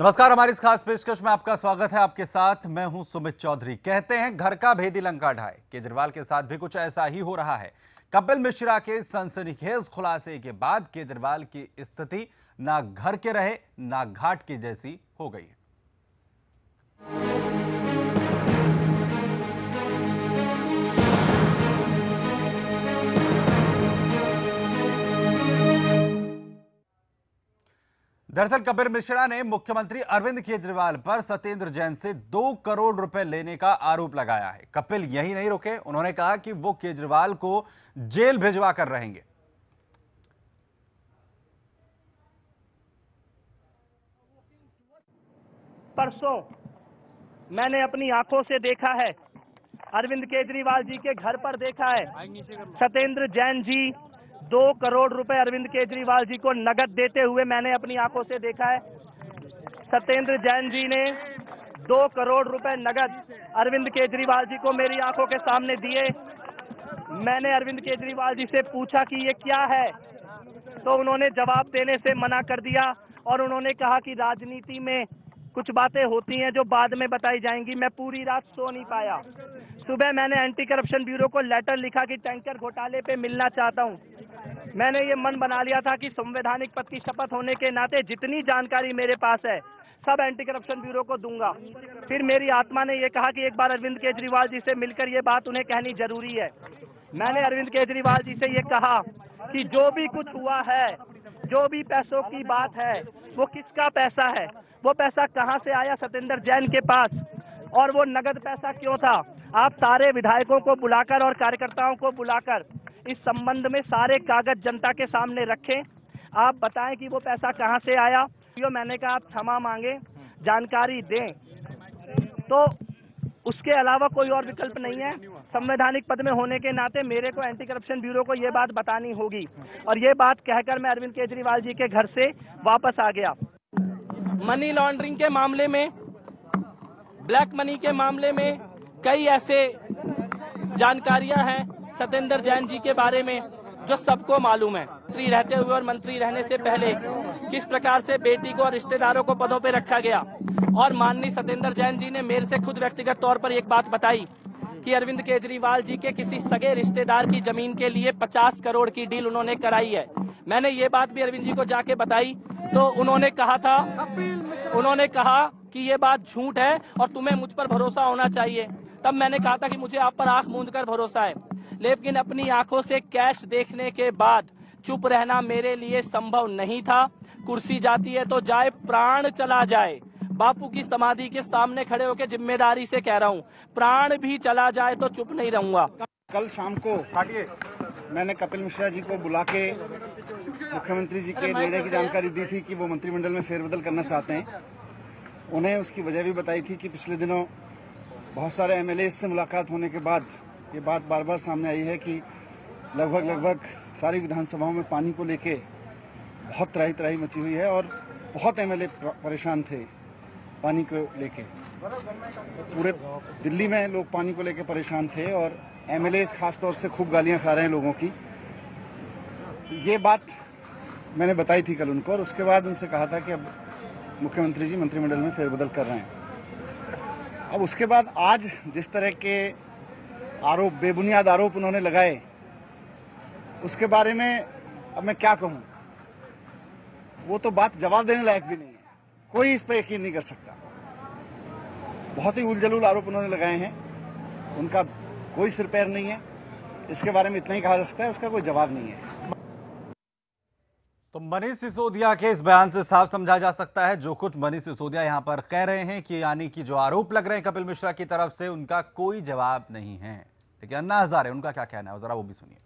नमस्कार, हमारी इस खास पेशकश में आपका स्वागत है। आपके साथ मैं हूं सुमित चौधरी। कहते हैं घर का भेदी लंका ढाए, केजरीवाल के साथ भी कुछ ऐसा ही हो रहा है। कपिल मिश्रा के सनसनीखेज खुलासे के बाद केजरीवाल की स्थिति ना घर के रहे ना घाट की जैसी हो गई है। दरअसल कपिल मिश्रा ने मुख्यमंत्री अरविंद केजरीवाल पर सत्येंद्र जैन से 2 करोड़ रुपए लेने का आरोप लगाया है। कपिल यही नहीं रुके, उन्होंने कहा कि वो केजरीवाल को जेल भिजवा कर रहेंगे। परसों मैंने अपनी आंखों से देखा है, अरविंद केजरीवाल जी के घर पर देखा है, सत्येंद्र जैन जी 2 करोड़ रुपए अरविंद केजरीवाल जी को नगद देते हुए मैंने अपनी आंखों से देखा है। सत्येंद्र जैन जी ने 2 करोड़ रुपए नगद अरविंद केजरीवाल जी को मेरी आंखों के सामने दिए। मैंने अरविंद केजरीवाल जी से पूछा कि ये क्या है, तो उन्होंने जवाब देने से मना कर दिया और उन्होंने कहा कि राजनीति में कुछ बातें होती हैं जो बाद में बताई जाएंगी। मैं पूरी रात सो नहीं पाया। सुबह मैंने एंटी करप्शन ब्यूरो को लेटर लिखा कि टैंकर घोटाले पे मिलना चाहता हूं। मैंने ये मन बना लिया था कि संवैधानिक पद की शपथ होने के नाते जितनी जानकारी मेरे पास है सब एंटी करप्शन ब्यूरो को दूंगा। फिर मेरी आत्मा ने ये कहा कि एक बार अरविंद केजरीवाल जी से मिलकर ये बात उन्हें कहनी जरूरी है। मैंने अरविंद केजरीवाल जी से ये कहा कि जो भी कुछ हुआ है, जो भी पैसों की बात है, वो किसका पैसा है, वो पैसा कहां से आया सत्येंद्र जैन के पास, और वो नगद पैसा क्यों था। आप सारे विधायकों को बुलाकर और कार्यकर्ताओं को बुलाकर इस संबंध में सारे कागज जनता के सामने रखें। आप बताएं कि वो पैसा कहां से आया। जो मैंने कहा आप क्षमा मांगे, जानकारी दें, तो उसके अलावा कोई और विकल्प नहीं है। संवैधानिक पद में होने के नाते मेरे को एंटी करप्शन ब्यूरो को ये बात बतानी होगी, और ये बात कहकर मैं अरविंद केजरीवाल जी के घर से वापस आ गया। मनी लॉन्ड्रिंग के मामले में, ब्लैक मनी के मामले में कई ऐसे जानकारियां हैं सत्येंद्र जैन जी के बारे में जो सबको मालूम है। मंत्री रहते हुए और मंत्री रहने से पहले किस प्रकार से बेटी को और रिश्तेदारों को पदों पर रखा गया। और माननीय सत्येंद्र जैन जी ने मेरे से खुद व्यक्तिगत तौर पर एक बात बताई कि अरविंद केजरीवाल जी के किसी सगे रिश्तेदार की जमीन के लिए 50 करोड़ की डील उन्होंने कराई है। मैंने ये बात भी अरविंद जी को जाके बताई, तो उन्होंने कहा कि ये बात झूठ है और तुम्हें मुझ पर भरोसा होना चाहिए। तब मैंने कहा था कि मुझे आप पर आंख मूंद कर भरोसा है, लेकिन अपनी आंखों से कैश देखने के बाद चुप रहना मेरे लिए संभव नहीं था। कुर्सी जाती है तो जाए, प्राण चला जाए। बापू की समाधि के सामने खड़े होकर जिम्मेदारी से कह रहा हूँ, प्राण भी चला जाए तो चुप नहीं रहूंगा। कल शाम को मैंने कपिल मिश्रा जी को बुला के मुख्यमंत्री जी के निर्णय की जानकारी दी थी कि वो मंत्रिमंडल में फेरबदल करना चाहते हैं। उन्हें उसकी वजह भी बताई थी कि पिछले दिनों बहुत सारे एमएलए से मुलाकात होने के बाद ये बात बार बार सामने आई है कि लगभग सारी विधानसभाओं में पानी को लेके बहुत त्राही त्राही मची हुई है और बहुत एमएलए परेशान थे पानी को लेके। पूरे दिल्ली में लोग पानी को लेके परेशान थे और एमएलए खास तौर से खूब गालियां खा रहे हैं लोगों की। ये बात मैंने बताई थी कल उनको, और उसके बाद उनसे कहा था कि अब मुख्यमंत्री जी मंत्रिमंडल में फेरबदल कर रहे हैं। अब उसके बाद आज जिस तरह के आरोप, बेबुनियाद आरोप उन्होंने लगाए, उसके बारे में अब मैं क्या कहूं। वो तो बात जवाब देने लायक भी नहीं है, कोई इस पर यकीन नहीं कर सकता। बहुत ही उलझलूल आरोप उन्होंने लगाए हैं, उनका कोई सिर पैर नहीं है। इसके बारे में इतना ही कहा जा सकता है, उसका कोई जवाब नहीं है। तो मनीष सिसोदिया के इस बयान से साफ समझा जा सकता है जो कुछ मनीष सिसोदिया यहां पर कह रहे हैं कि यानी कि जो आरोप लग रहे हैं कपिल मिश्रा की तरफ से, उनका कोई जवाब नहीं है। लेकिन अन्ना हजारे उनका क्या कहना है, जरा वो भी सुनिए।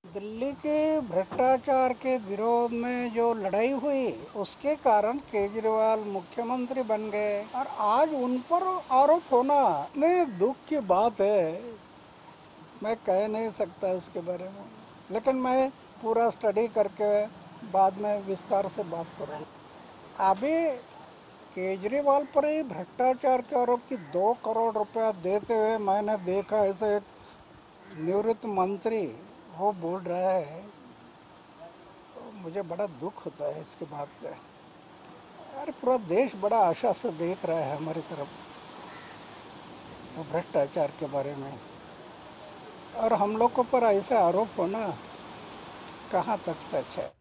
दिल्ली के भ्रष्टाचार के विरोध में जो लड़ाई हुई, उसके कारण केजरीवाल मुख्यमंत्री बन गए और आज उन पर आरोप होना इतने दुख की बात है, मैं कह नहीं सकता उसके बारे में। लेकिन मैं पूरा स्टडी करके बाद में विस्तार से बात करूँगा। अभी केजरीवाल पर ही भ्रष्टाचार के आरोप की 2 करोड़ रुपया देते हुए मैंने देखा। ऐसे एक निवृत्त मंत्री वो बोल रहा है, तो मुझे बड़ा दुख होता है इसके बात पे। अरे पूरा देश बड़ा आशा से देख रहा है हमारी तरफ भ्रष्टाचार के बारे में, और हम लोग को पर ऐसा आरोप होना कहाँ तक सच है।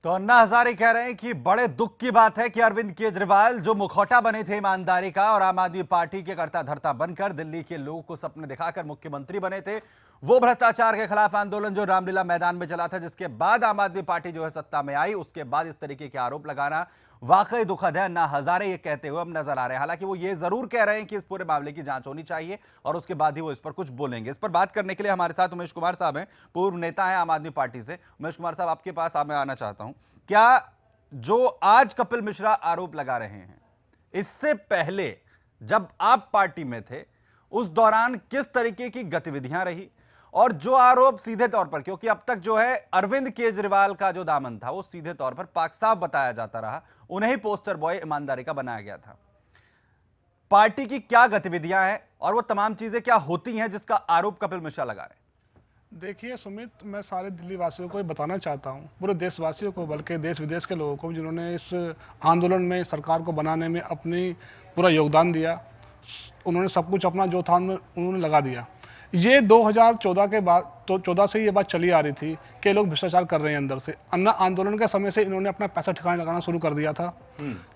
तो अन्ना हजारे कह रहे हैं कि बड़े दुख की बात है कि अरविंद केजरीवाल जो मुखौटा बने थे ईमानदारी का और आम आदमी पार्टी के कर्ता धर्ता बनकर दिल्ली के लोगों को सपने दिखाकर मुख्यमंत्री बने थे, वो भ्रष्टाचार के खिलाफ आंदोलन जो रामलीला मैदान में चला था, जिसके बाद आम आदमी पार्टी जो है सत्ता में आई, उसके बाद इस तरीके के आरोप लगाना वाकई दुखद है। अन्ना हजारे ये कहते हुए अब नजर आ रहे हैं। हालांकि वो ये जरूर कह रहे हैं कि इस पूरे मामले की जांच होनी चाहिए और उसके बाद ही वो इस पर कुछ बोलेंगे। इस पर बात करने के लिए हमारे साथ उमेश कुमार साहब हैं, पूर्व नेता हैं आम आदमी पार्टी से। उमेश कुमार साहब, आपके पास मैं आना चाहता हूं। क्या जो आज कपिल मिश्रा आरोप लगा रहे हैं, इससे पहले जब आप पार्टी में थे उस दौरान किस तरीके की गतिविधियां रही, और जो आरोप सीधे तौर पर, क्योंकि अब तक जो है अरविंद केजरीवाल का जो दामन था वो सीधे तौर पर पाक साफ बताया जाता रहा, उन्हें ही पोस्टर बॉय ईमानदारी का बनाया गया था, पार्टी की क्या गतिविधियां हैं और वो तमाम चीजें क्या होती हैं जिसका आरोप कपिल मिश्रा लगा रहे हैं? देखिए सुमित, मैं सारे दिल्ली वासियों को ये बताना चाहता हूँ, पूरे देशवासियों को, बल्कि देश विदेश के लोगों को जिन्होंने इस आंदोलन में सरकार को बनाने में अपनी पूरा योगदान दिया, उन्होंने सब कुछ अपना जो था उन्होंने लगा दिया। ये 2014 के बाद, तो 14 से ये बात चली आ रही थी कि लोग भ्रष्टाचार कर रहे हैं अंदर से। अन्ना आंदोलन के समय से इन्होंने अपना पैसा ठिकाने लगाना शुरू कर दिया था।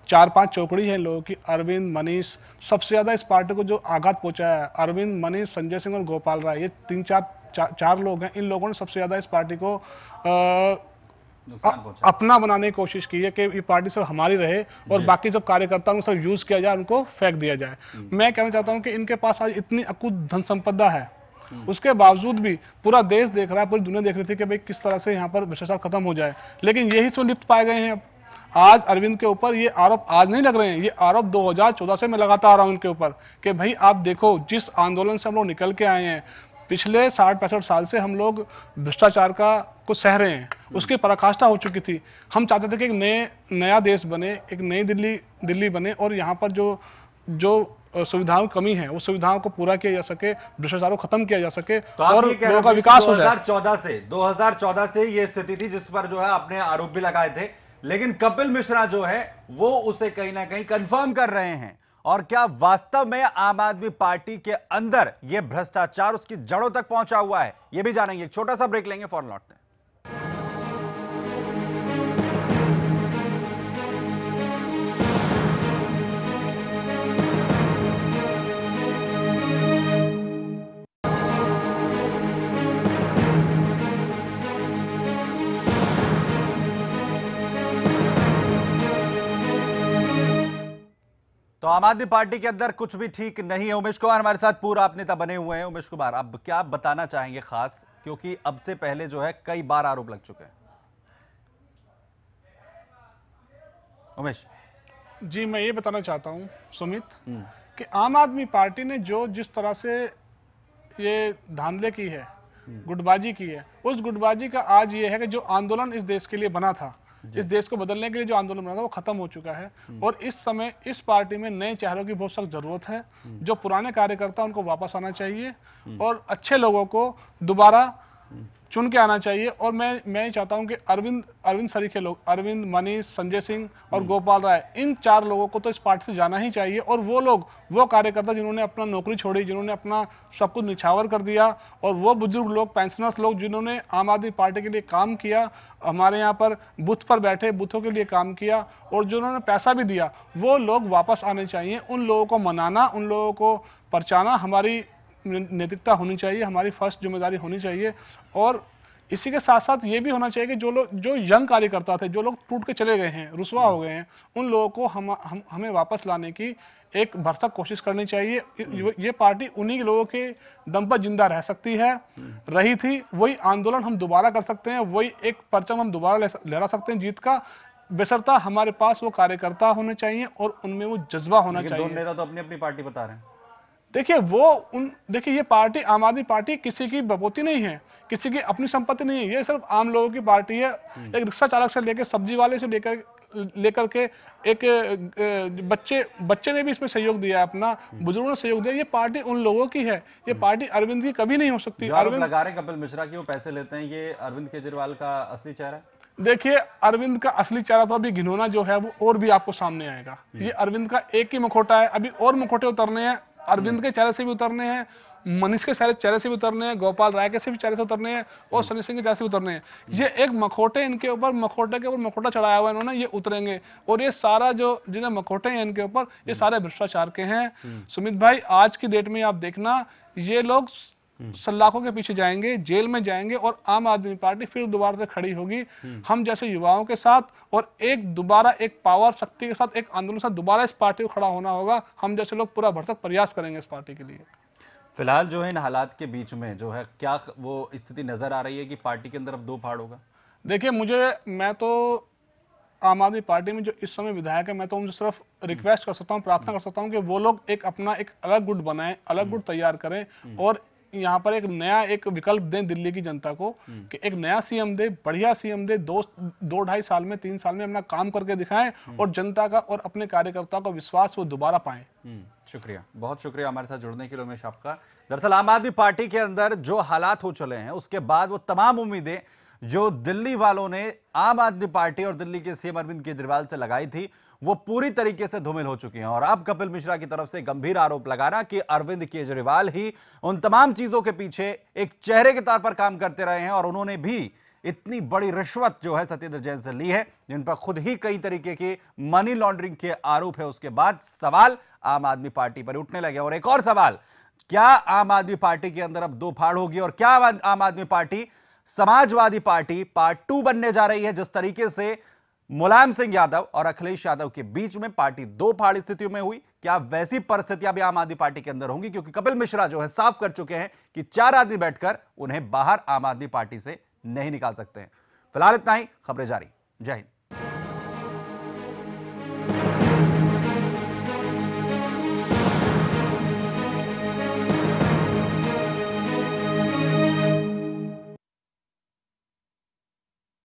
4-5 चौकड़ी है लोगों की, अरविंद, मनीष, सबसे ज्यादा इस पार्टी को जो आघात पहुंचाया है अरविंद, मनीष, संजय सिंह और गोपाल राय, ये 3-4 लोग हैं। इन लोगों ने सबसे ज्यादा इस पार्टी को अपना बनाने की कोशिश की है कि ये पार्टी सिर्फ हमारी रहे और बाकी जब कार्यकर्ताओं को सिर्फ यूज किया जाए, उनको फेंक दिया जाए। मैं कहना चाहता हूं कि इनके पास आज इतनी अकूत धन संपदा है, उसके बावजूद भी पूरा देश देख रहा है, पूरी दुनिया देख रही थी कि भाई किस तरह से यहाँ पर भ्रष्टाचार खत्म हो जाए, लेकिन यही इसमें लिप्त पाए गए हैं। अब आज अरविंद के ऊपर ये आरोप आज नहीं लग रहे हैं, ये आरोप 2014 से मैं लगाता आ रहा हूँ उनके ऊपर कि भाई आप देखो, जिस आंदोलन से हम लोग निकल के आए हैं, पिछले 60-65 साल से हम लोग भ्रष्टाचार का कुछ सह रहे हैं, उसकी पराकाष्ठा हो चुकी थी। हम चाहते थे कि एक नया देश बने, एक नई दिल्ली बने और यहाँ पर जो सुविधाओं की कमी है उस सुविधाओं को पूरा किया जा सके, भ्रष्टाचार को खत्म किया जा सके तो और लोगों का विकास हो जाए। 2014 से ये स्थिति थी जिस पर जो है आपने आरोप भी लगाए थे, लेकिन कपिल मिश्रा जो है वो उसे कहीं ना कहीं कंफर्म कर रहे हैं। और क्या वास्तव में आम आदमी पार्टी के अंदर यह भ्रष्टाचार उसकी जड़ों तक पहुंचा हुआ है, यह भी जानेंगे। एक छोटा सा ब्रेक लेंगे, फौरन लौटते हैं। तो आम आदमी पार्टी के अंदर कुछ भी ठीक नहीं है। उमेश कुमार हमारे साथ पूर्व आप नेता बने हुए हैं। उमेश कुमार, अब क्या बताना चाहेंगे खास, क्योंकि अब से पहले जो है कई बार आरोप लग चुके हैं। उमेश जी, मैं ये बताना चाहता हूं सुमित कि आम आदमी पार्टी ने जिस तरह से ये धांधले की है, गुटबाजी की है, उस गुटबाजी का आज ये है कि जो आंदोलन इस देश के लिए बना था, इस देश को बदलने के लिए जो आंदोलन बना था, वो खत्म हो चुका है। और इस समय इस पार्टी में नए चेहरों की बहुत सख्त जरूरत है। जो पुराने कार्यकर्ता, उनको वापस आना चाहिए और अच्छे लोगों को दोबारा चुन के आना चाहिए। और मैं चाहता हूं कि अरविंद सरीखे लोग, अरविंद, मनीष, संजय सिंह और गोपाल राय, इन 4 लोगों को तो इस पार्टी से जाना ही चाहिए। और वो लोग, वो कार्यकर्ता जिन्होंने अपना नौकरी छोड़ी, जिन्होंने अपना सब कुछ निछावर कर दिया, और वो बुजुर्ग लोग, पेंशनर्स लोग जिन्होंने आम आदमी पार्टी के लिए काम किया, हमारे यहाँ पर बूथ पर बैठे, बूथों के लिए काम किया और जिन्होंने पैसा भी दिया, वो लोग वापस आने चाहिए। उन लोगों को मनाना, उन लोगों को परचाना हमारी नैतिकता होनी चाहिए, हमारी फर्स्ट जिम्मेदारी होनी चाहिए। और इसी के साथ साथ ये भी होना चाहिए कि जो यंग कार्यकर्ता थे, जो लोग टूट के चले गए हैं, रुसवा हो गए हैं, उन लोगों को हमें वापस लाने की एक भरसक कोशिश करनी चाहिए। ये पार्टी उन्हीं लोगों के दम पर जिंदा रह सकती है, रही थी। वही आंदोलन हम दोबारा कर सकते हैं, वही एक परचम हम दोबारा लहरा सकते हैं जीत का, बेशर्ता हमारे पास वो कार्यकर्ता होने चाहिए और उनमें वो जज्बा होना चाहिए। दोनों नेता तो अपनी अपनी पार्टी बता रहे हैं। देखिए ये पार्टी, आम आदमी पार्टी किसी की बपोती नहीं है, किसी की अपनी संपत्ति नहीं है, ये सिर्फ आम लोगों की पार्टी है। एक रिक्शा चालक से लेकर सब्जी वाले से लेकर के एक बच्चे ने भी इसमें सहयोग दिया, अपना बुजुर्गों ने सहयोग दिया। ये पार्टी उन लोगों की है, ये पार्टी अरविंद की कभी नहीं हो सकती। अरविंद लगा रहे कपिल मिश्रा की वो पैसे लेते हैं, ये अरविंद केजरीवाल का असली चेहरा है? देखिए, अरविंद का असली चेहरा तो अभी घिनौना जो है वो और भी आपको सामने आएगा। ये अरविंद का एक ही मुखौटा है, अभी और मुखौटे उतरने हैं। अरविंद के चेहरे से भी उतरने हैं, मनीष के चेहरे से भी उतरने हैं, गोपाल राय के से भी चेहरे से उतरने हैं और सनी सिंह के चेहरे से भी उतरने हैं। ये एक मखौटे इनके ऊपर, मखौटे के ऊपर मखौटा चढ़ाया हुआ है इन्होंने, ये उतरेंगे। और ये सारा जो जिन्हें मखौटे हैं इनके ऊपर, ये सारे भ्रष्टाचार के हैं। सुमित भाई, आज की डेट में आप देखना, ये लोग सलाखों के पीछे जाएंगे, जेल में जाएंगे और आम आदमी पार्टी फिर दोबारा से खड़ी होगी हम जैसे युवाओं के साथ, और दोबारा एक पावर शक्ति के साथ, एक आंदोलन के साथ दोबारा इस पार्टी को खड़ा होना होगा। हम जैसे लोग पूरा भरसक प्रयास करेंगे इस पार्टी के लिए। फिलहाल जो है इन हालात के बीच में जो है क्या वो स्थिति नजर आ रही है कि पार्टी के अंदर अब दो फाड़ होगा? देखिए, मैं तो आम आदमी पार्टी में जो इस समय विधायक है, मैं तो उनसे सिर्फ रिक्वेस्ट कर सकता हूँ, प्रार्थना कर सकता हूँ कि वो लोग एक अपना एक अलग गुट बनाएं, अलग गुट तैयार करें और यहाँ पर एक नया एक विकल्प दें दिल्ली की जनता को कि एक नया सीएम दे, बढ़िया सीएम दे, 2-2.5 साल में, 3 साल में अपना काम करके दिखाएं और जनता का और अपने कार्यकर्ताओं का विश्वास वो दोबारा पाएं। शुक्रिया, बहुत शुक्रिया हमारे साथ जुड़ने के लिए उमेश आपका। दरअसल आम आदमी पार्टी के अंदर जो हालात हो चले हैं, उसके बाद वो तमाम उम्मीदें जो दिल्ली वालों ने आम आदमी पार्टी और दिल्ली के सीएम अरविंद केजरीवाल से लगाई थी, वो पूरी तरीके से धूमिल हो चुकी हैं। और अब कपिल मिश्रा की तरफ से गंभीर आरोप लगाना कि अरविंद केजरीवाल ही उन तमाम चीजों के पीछे एक चेहरे के तौर पर काम करते रहे हैं और उन्होंने भी इतनी बड़ी रिश्वत जो है सत्येंद्र जैन से ली है, जिन पर खुद ही कई तरीके की मनी लॉन्ड्रिंग के आरोप है। उसके बाद सवाल आम आदमी पार्टी पर उठने लगे। और एक और सवाल, क्या आम आदमी पार्टी के अंदर अब दो फाड़ होगी और क्या आम आदमी पार्टी समाजवादी पार्टी पार्ट 2 बनने जा रही है? जिस तरीके से मुलायम सिंह यादव और अखिलेश यादव के बीच में पार्टी दो फाड़ स्थितियों में हुई, क्या वैसी परिस्थितियां भी आम आदमी पार्टी के अंदर होंगी? क्योंकि कपिल मिश्रा जो है साफ कर चुके हैं कि 4 आदमी बैठकर उन्हें बाहर आम आदमी पार्टी से नहीं निकाल सकते हैं। फिलहाल इतना ही, खबरें जारी। जय हिंद।